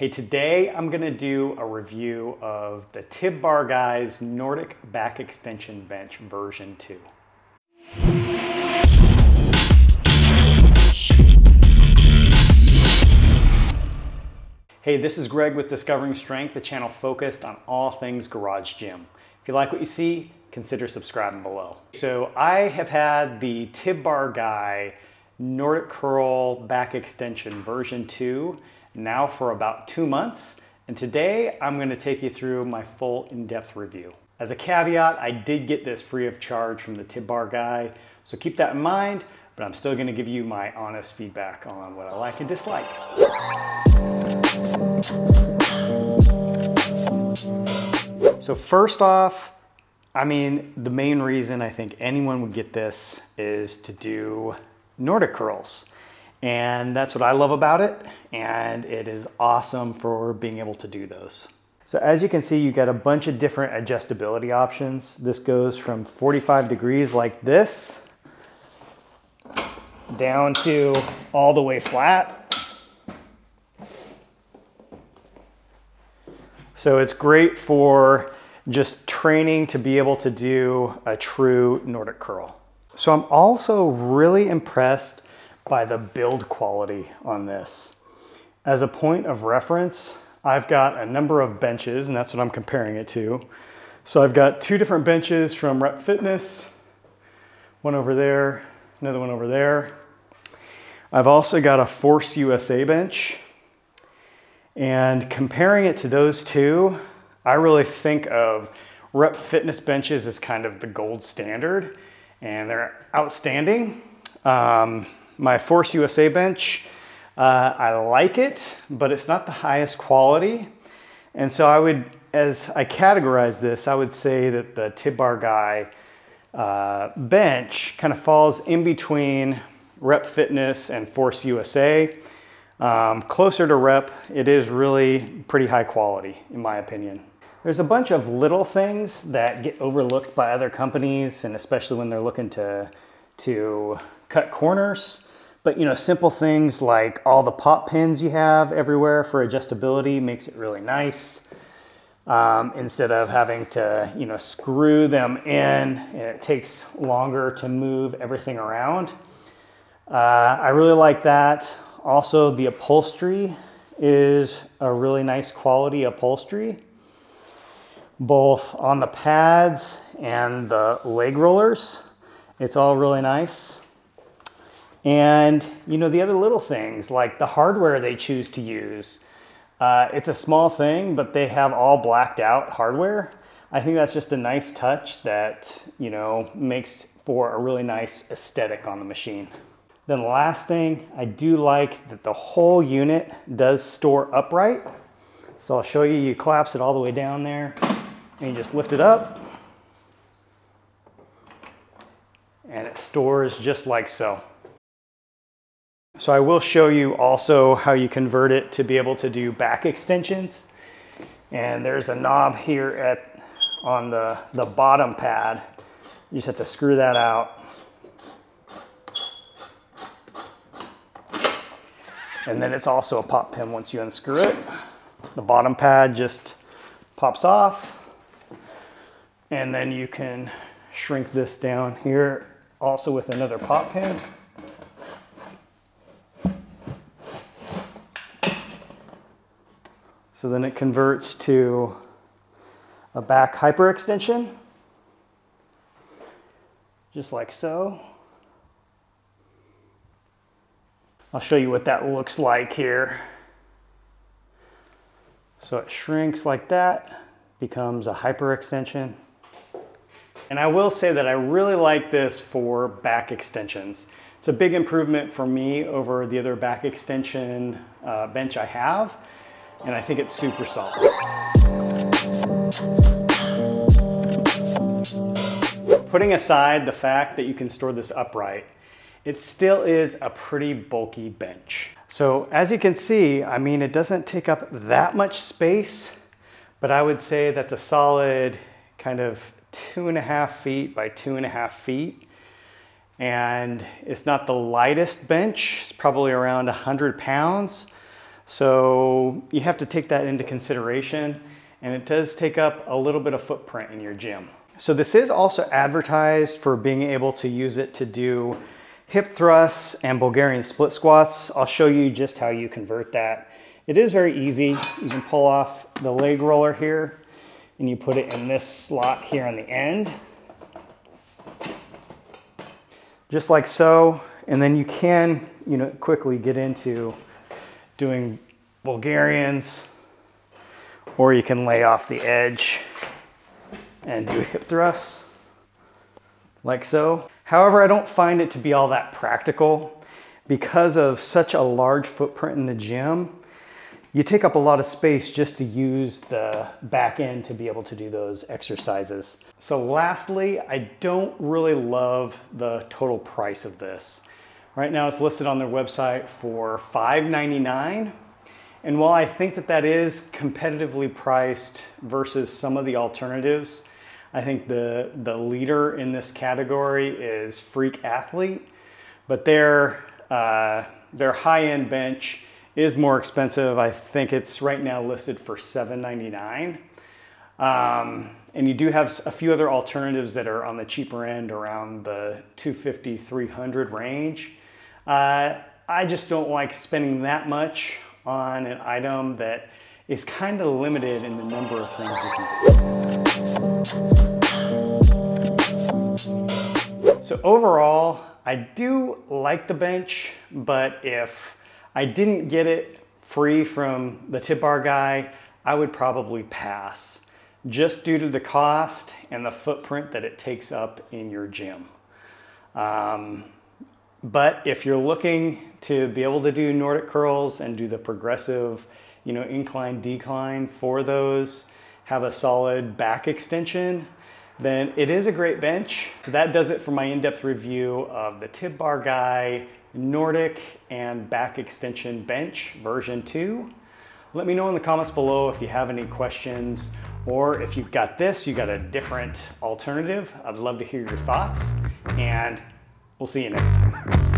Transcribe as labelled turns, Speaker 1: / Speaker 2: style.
Speaker 1: Hey, today I'm gonna do a review of the Tib Bar Guy's Nordic Back Extension Bench version 2. Hey, this is Greg with Discovering Strength, a channel focused on all things garage gym. If you like what you see, consider subscribing below. So I have had the Tib Bar Guy Nordic Curl Back Extension version 2 now for about 2 months, and today I'm going to take you through my full in-depth review. As a caveat, I did get this free of charge from the Tib Bar Guy, so keep that in mind, but I'm still going to give you my honest feedback on what I like and dislike. So first off, the main reason I think anyone would get this is to do Nordic curls. And that's what I love about it, and it is awesome for being able to do those. So as you can see, you got a bunch of different adjustability options. This goes from 45 degrees like this, down to all the way flat. So it's great for just training to be able to do a true Nordic curl. So I'm also really impressed by the build quality on this. As a point of reference, I've got a number of benches, and that's what I'm comparing it to. So I've got 2 different benches from Rep Fitness, one over there, another one over there. I've also got a Force USA bench, and comparing it to those two, I really think of Rep Fitness benches as kind of the gold standard, and they're outstanding. My Force USA bench, I like it, but it's not the highest quality. And so as I categorize this, I would say that the Tib Bar Guy bench kind of falls in between Rep Fitness and Force USA. Closer to Rep, it is really pretty high quality, in my opinion. There's a bunch of little things that get overlooked by other companies, and especially when they're looking to cut corners. But simple things like all the pop pins you have everywhere for adjustability makes it really nice. Instead of having to screw them in, and it takes longer to move everything around. I really like that. Also, the upholstery is a really nice quality upholstery, both on the pads and the leg rollers. It's all really nice. And the other little things like the hardware they choose to use. It's a small thing, but they have all blacked out hardware. I think that's just a nice touch that makes for a really nice aesthetic on the machine. Then the last thing, I do like that the whole unit does store upright. So I'll show you. You collapse it all the way down there, and you just lift it up, and it stores just like so. So I will show you also how you convert it to be able to do back extensions. And there's a knob here on the bottom pad. You just have to screw that out. And then it's also a pop pin once you unscrew it. The bottom pad just pops off. And then you can shrink this down here also with another pop pin. So then it converts to a back hyperextension, just like so. I'll show you what that looks like here. So it shrinks like that, becomes a hyperextension. And I will say that I really like this for back extensions. It's a big improvement for me over the other back extension bench I have. And I think it's super solid. Putting aside the fact that you can store this upright, it still is a pretty bulky bench. So as you can see, it doesn't take up that much space, but I would say that's a solid kind of 2.5 feet by 2.5 feet. And it's not the lightest bench. It's probably around 100 pounds. So you have to take that into consideration, and it does take up a little bit of footprint in your gym. So this is also advertised for being able to use it to do hip thrusts and Bulgarian split squats. I'll show you just how you convert that. It is very easy. You can pull off the leg roller here and you put it in this slot here on the end. Just like so. And then you can, quickly get into doing Bulgarians, or you can lay off the edge and do hip thrusts like so. However, I don't find it to be all that practical because of such a large footprint in the gym. You take up a lot of space just to use the back end to be able to do those exercises. So lastly, I don't really love the total price of this. Right now it's listed on their website for $5.99. And while I think that that is competitively priced versus some of the alternatives, I think the leader in this category is Freak Athlete, but their high-end bench is more expensive. I think it's right now listed for $7.99. And you do have a few other alternatives that are on the cheaper end, around the $250, $300 range. I just don't like spending that much on an item that is kind of limited in the number of things you can do. So overall, I do like the bench, but if I didn't get it free from the Tip Bar guy, I would probably pass, just due to the cost and the footprint that it takes up in your gym. But if you're looking to be able to do Nordic curls and do the progressive, incline decline for those, have a solid back extension, then it is a great bench. So that does it for my in-depth review of the Tip Bar guy Nordic and back extension bench version 2. Let me know in the comments below if you have any questions, or if you've got this, you got a different alternative. I'd love to hear your thoughts, and we'll see you next time.